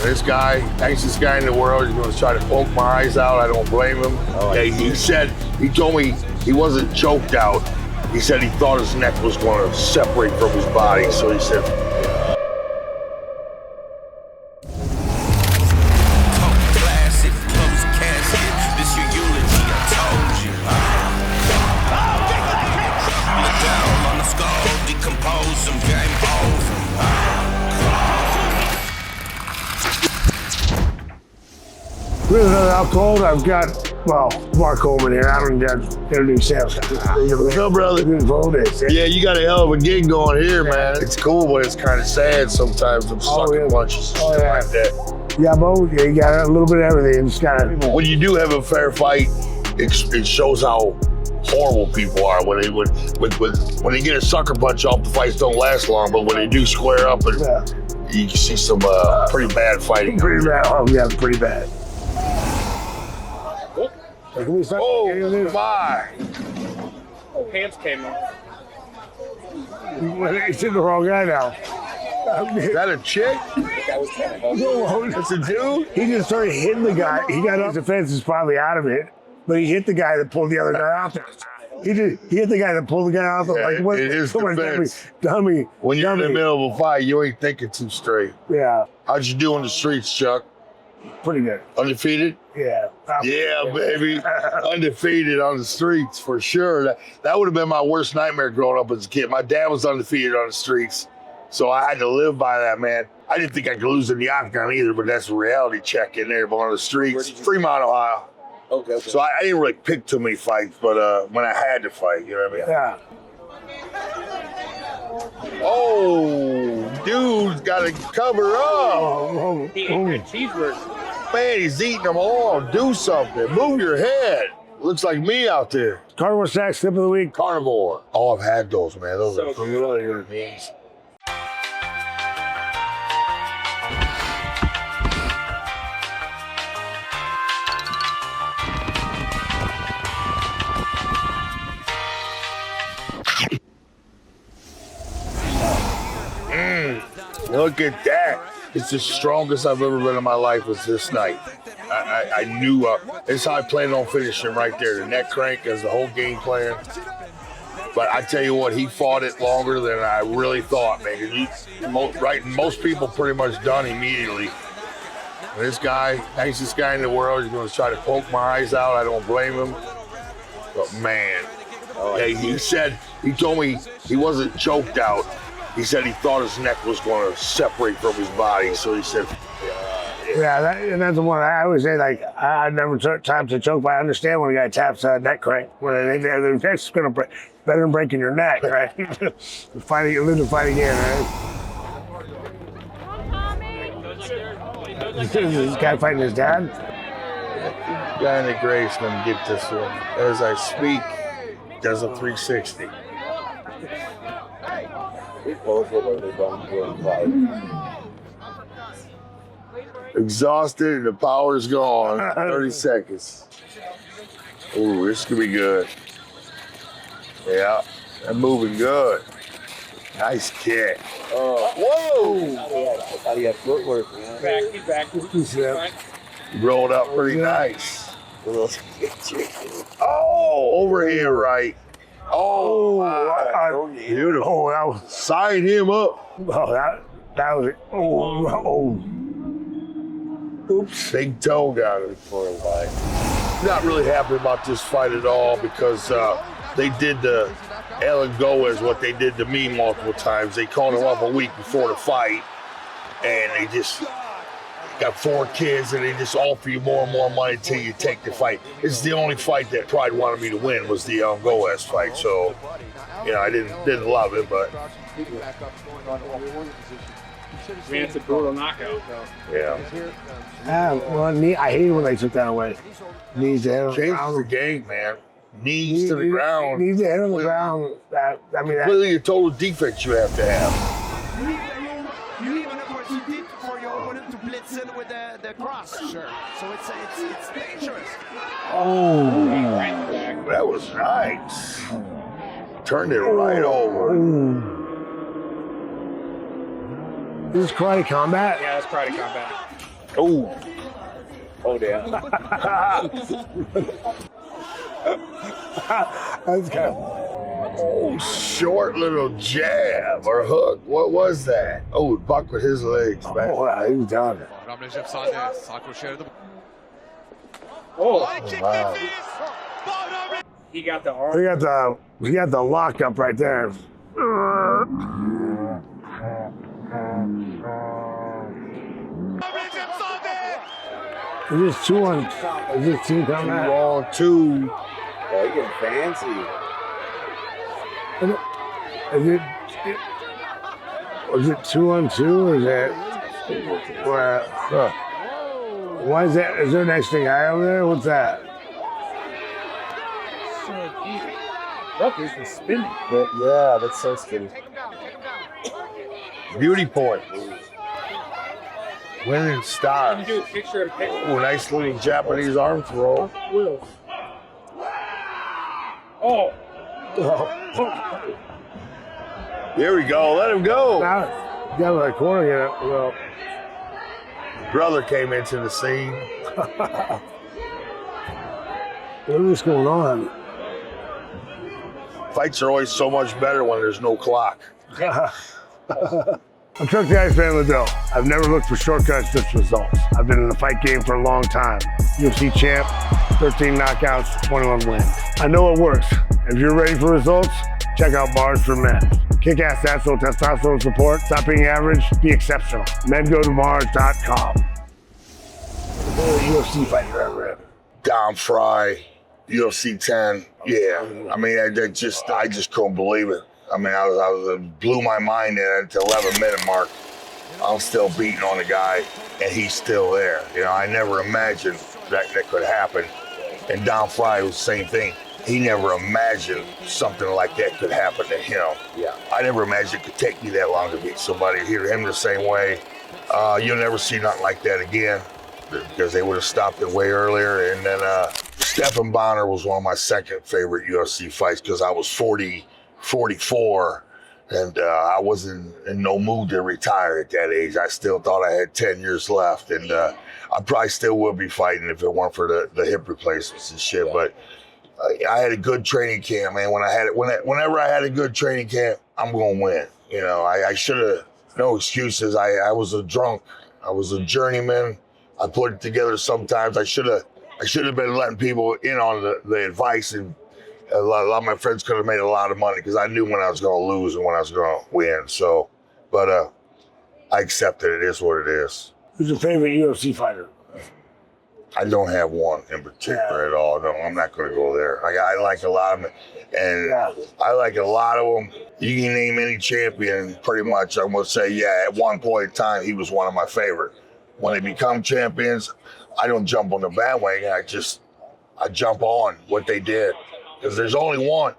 This guy, nicest guy in the world, he's gonna try to poke my eyes out. I don't blame him. He told me he wasn't choked out. He said he thought his neck was gonna separate from his body. So he said, With another out cold, I've got, well, Mark Coleman here. I don't introduce sales. "What's up, brother?" Yeah, you got a hell of a gig going here, man. It's cool, but it's kind of sad sometimes. I'm sucking punches and stuff like that. Yeah, both. Yeah, you got a little bit of everything. It's kind of. When you do have a fair fight, it shows how horrible people are. When they get a sucker punch off, the fights don't last long. But when they do square up, and you can see some pretty bad fighting. Pretty bad. Oh, yeah, pretty bad. Oh my! Pants came off. It's in the wrong guy now. Is that a chick? No, That's a dude? he just started hitting the guy. He got his defense is probably out of it, but he hit the guy that pulled the other guy out there. He hit the guy that pulled the guy out there. Like, what? It is defense. Dummy. When you're in the middle of a fight, you ain't thinking too straight. Yeah. How'd you do on the streets, Chuck? Pretty good. Undefeated? Yeah. Yeah, baby. Undefeated on the streets, for sure. That would have been my worst nightmare growing up as a kid. My dad was undefeated on the streets, so I had to live by that, man. I didn't think I could lose in the Octagon either, but that's a reality check in there. But on the streets, Fremont, Ohio. Okay. So I didn't really pick too many fights, but when I had to fight, you know what I mean? Yeah. Oh, dude's got to cover up. He ate cheeseburger. Man, he's eating them all. Do something. Move your head. Looks like me out there. Carnivore Snack Tip of the Week. Carnivore. Oh, I've had those, man. Those So are familiar names. Look at that. It's the strongest I've ever been in my life was this night. I knew, it's how I planned on finishing right there. The neck crank as the whole game plan. But I tell you what, he fought it longer than I really thought, man. Most people pretty much done immediately. And this guy, nicest guy in the world, he's gonna try to poke my eyes out. I don't blame him. But man, he told me he wasn't choked out. He said he thought his neck was going to separate from his body, so he said, Yeah, and that's the one I always say, like, I never took time to choke, but I understand when a guy taps a neck crank. When their neck's going to break, better than breaking your neck, right? Live to fight again, right? This guy fighting his dad? guy in the grave's going to get this one. As I speak, does a 360. Exhausted and the power's gone. 30 seconds. Ooh, this could be good. Yeah, I'm moving good. Nice kick. Whoa! I thought he had footwork. He's back. He rolled up pretty nice. Oh, over here, right. Oh, beautiful. Oh, that was, sign him up. oh, that was it. Oh. Oops. Big toe got it for a fight. Not really happy about this fight at all because they did the Alan Goes what they did to me multiple times. They called him up a week before the fight, and they just got 4 kids, and they just offer you more and more money till you take the fight. This is the only fight that Pride wanted me to win was the Alan Goes fight. So, you know, I didn't love it, but. I mean, it's a brutal knockout, though. Yeah. Well, I hate when they took that away. Knees to head on the Change ground. the game, man. Knees to the ground. Knees to head on the ground. Completely a total defect you have to have. You leave an opportunity for your opponent to blitz in with the cross. Sure. So it's dangerous. Oh, that was nice. Turned it right over. This is karate combat? Yeah, that's karate combat. Oh. Oh, damn. That's kind of. Oh, short little jab or hook. What was that? Oh, Buck with his legs, man. Oh, wow, he was down there. Oh, Wow. he got the arm. He got the lock up right there. Is this 2-on? Is this 2 coming out? Wrong 2. Oh, he getting fancy. Is it 2-on-2 or is that? Why is that? Is there an extra guy over there? What's that? Look, he's just spinning. Yeah, that's so skinny. Beauty point. Winning star. Do a picture of picture. Oh, nice little Japanese arm throw. Oh, Here we go. Let him go. Now, got to the corner here. Well, Brother came into the scene. what is going on? Fights are always so much better when there's no clock. I'm Chuck the Iceman Liddell. I've never looked for shortcuts, just results. I've been in the fight game for a long time. UFC champ, 13 knockouts, 21 wins. I know it works. If you're ready for results, check out Bars for Men. Kick-ass natural testosterone support. Stop being average, be exceptional. Men go to Mars.com. The UFC fight you ever had? Dom Fry, UFC 10. Yeah, I mean, I just couldn't believe it. I mean, it blew my mind at the 11-minute mark. I'm still beating on the guy, and he's still there. You know, I never imagined that could happen. And Dom Fry was the same thing. He never imagined something like that could happen to him. Yeah. I never imagined it could take me that long to beat somebody. Hear him the same way. You'll never see nothing like that again, because they would have stopped it way earlier. And then Stephan Bonner was one of my second favorite UFC fights because I was 44, and I wasn't in no mood to retire at that age. I still thought I had 10 years left, and I probably still would be fighting if it weren't for the hip replacements and shit. But I had a good training camp, man. Whenever I had a good training camp, I'm gonna win. You know, I should have, no excuses. I was a drunk. I was a journeyman. I put it together sometimes. I should have been letting people in on the advice, and a lot of my friends could have made a lot of money because I knew when I was going to lose and when I was going to win. So, but I accepted it. It is what it is. Who's your favorite UFC fighter? I don't have one in particular at all. No, I'm not going to go there. I like a lot of them, and I like a lot of them. You can name any champion, pretty much. I'm going to say, yeah, at one point in time, he was one of my favorite. When they become champions, I don't jump on the bandwagon. I jump on what they did. Because there's only one.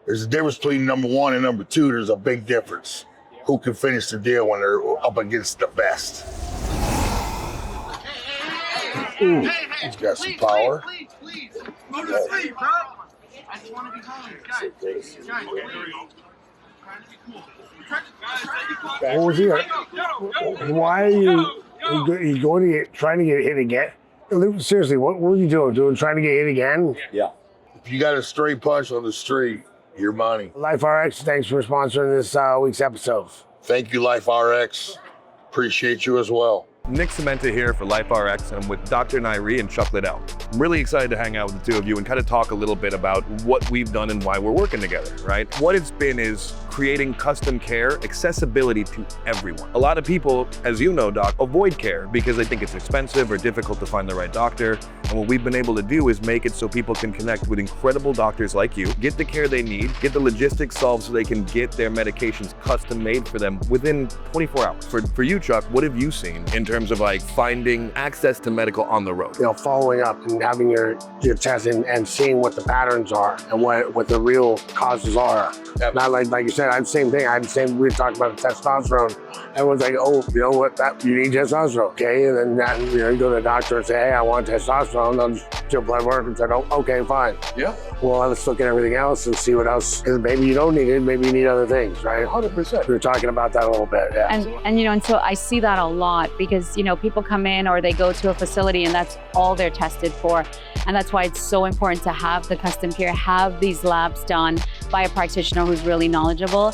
There's a difference between number 1 and number 2. There's a big difference. Who can finish the deal when they're up against the best? Ooh, he's got some power. Please. Go to sleep, bro. I just want to be home. Guys, please. What was he? Why are you going to trying to get hit again? Seriously, what were you doing? Trying to get hit again? Yeah. If you got a straight punch on the street, your money. LifeRx, thanks for sponsoring this week's episode. Thank you, LifeRx. Appreciate you as well. Nick Cementa here for LifeRx, and I'm with Dr. Nairi and Chuck Liddell. I'm really excited to hang out with the two of you and kind of talk a little bit about what we've done and why we're working together, right? What it's been is creating custom care, accessibility to everyone. A lot of people, as you know, Doc, avoid care because they think it's expensive or difficult to find the right doctor. And what we've been able to do is make it so people can connect with incredible doctors like you, get the care they need, get the logistics solved so they can get their medications custom made for them within 24 hours. For you, Chuck, what have you seen in terms of like finding access to medical on the road? You know, following up and having your test and seeing what the patterns are and what the real causes are. Yep. Not like you said, I had the same thing. We talked about testosterone. Everyone's like, oh, you know what, you need testosterone, okay? And then you go to the doctor and say, hey, I want testosterone. They'll just do blood work and say, oh, okay, fine. Yeah. Well, let's look at everything else and see what else. Because maybe you don't need it, maybe you need other things, right? 100%. We were talking about that a little bit, yeah. And you know, and so I see that a lot because is, you know, people come in or they go to a facility and that's all they're tested for. And that's why it's so important to have the custom care, have these labs done by a practitioner who's really knowledgeable.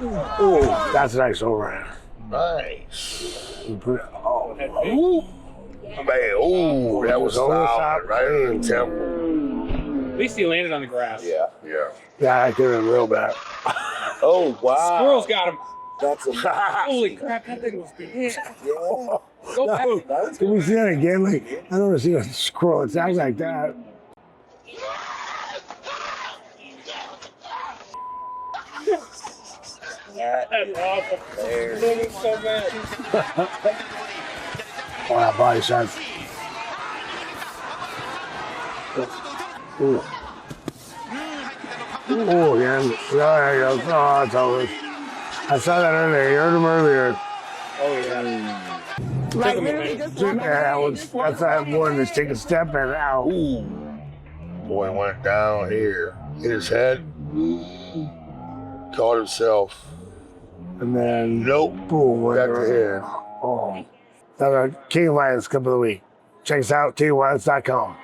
Ooh, that's a nice overhand. Nice. Oh, Ooh. Man, ooh, that was solid, right in the temple. At least he landed on the grass. Yeah. Yeah. yeah, I did it real bad. Oh, wow. Squirrels got him. That's a Holy crap, that thing was big. Go back. Can we see that again? Like, I don't want to see a squirrel. It sounds like that. That's awful. Moving so bad. Oh, that body shot. Ooh. Ooh, yeah. There you go. Oh, that's over. I saw that earlier. You heard him earlier. Oh, yeah. Yeah, that's that one that's taking a step and out. Ooh. Boy went down here. Hit his head. Caught himself. And then, Nope. boom, Got the head. Oh. That's our King of Violence Cup of the Week. Check us out, kingofviolence.com.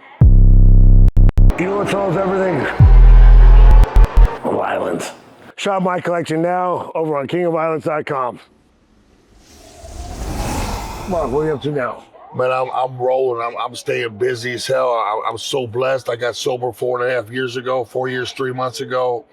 You know what solves everything? Violence. Shop my collection now over on kingofviolence.com. Mark, what are you up to now? Man, I'm rolling. I'm staying busy as hell. I'm so blessed. I got sober 4.5 years ago, 4 years, 3 months ago.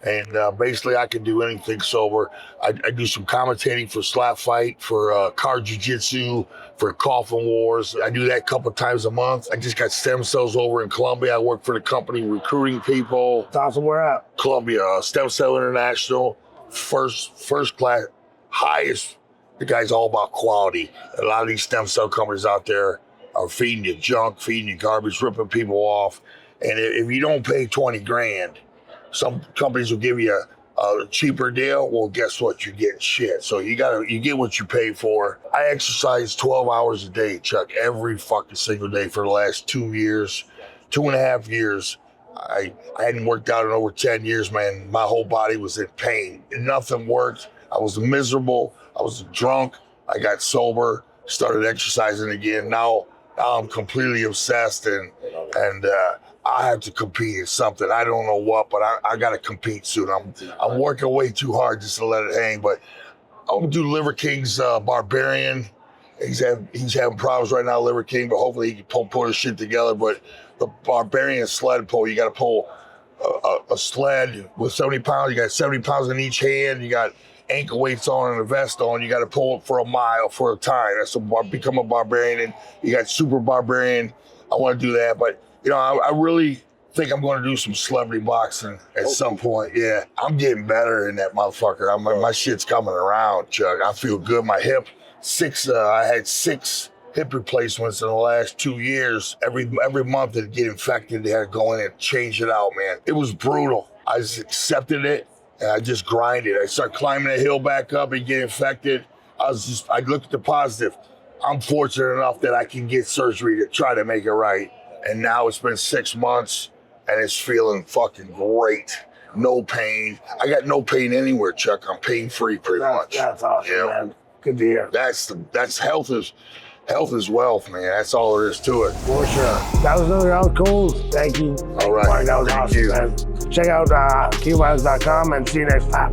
And basically, I can do anything sober. I do some commentating for Slap Fight, for car jiu-jitsu, for Coffin Wars. I do that a couple times a month. I just got stem cells over in Colombia. I work for the company recruiting people. It's awesome. We're at Colombia, Stem Cell International, first class, highest. The guy's all about quality. A lot of these stem cell companies out there are feeding you junk, feeding you garbage, ripping people off. And if you don't pay 20 grand, some companies will give you a cheaper deal. Well, guess what? You're getting shit. So you get what you pay for. I exercise 12 hours a day, Chuck, every fucking single day for the last 2 years, 2.5 years. I hadn't worked out in over 10 years, man. My whole body was in pain. Nothing worked. I was miserable. I was drunk. I got sober, started exercising again. Now I'm completely obsessed and I have to compete in something. I don't know what, but I got to compete soon. I'm working way too hard just to let it hang. But I'm gonna do Liver King's Barbarian. He's having problems right now, Liver King, but hopefully he can pull his shit together. But the Barbarian sled pull, you got to pull a sled with 70 pounds. You got 70 pounds in each hand. You got ankle weights on and a vest on. You got to pull it for a mile for a time. That's become a barbarian. And you got Super Barbarian. I want to do that, but you know, I really think I'm going to do some celebrity boxing at some point. Yeah, I'm getting better in that motherfucker. My shit's coming around, Chuck. I feel good. My hip, I had 6 hip replacements in the last 2 years. Every month it'd get infected. They had to go in and change it out, man. It was brutal. I just accepted it and I just grinded. I started climbing the hill back up and get infected. I looked at the positive. I'm fortunate enough that I can get surgery to try to make it right. And now it's been 6 months and it's feeling fucking great. No pain. I got no pain anywhere, Chuck. I'm pain free pretty much. That's awesome, man. Good to hear. That's health is wealth, man. That's all there is to it. For sure. That was another out cold. Thank you. All right. Mark, that was Thank awesome, you. man. Check out kingofviolence.com and see you next time.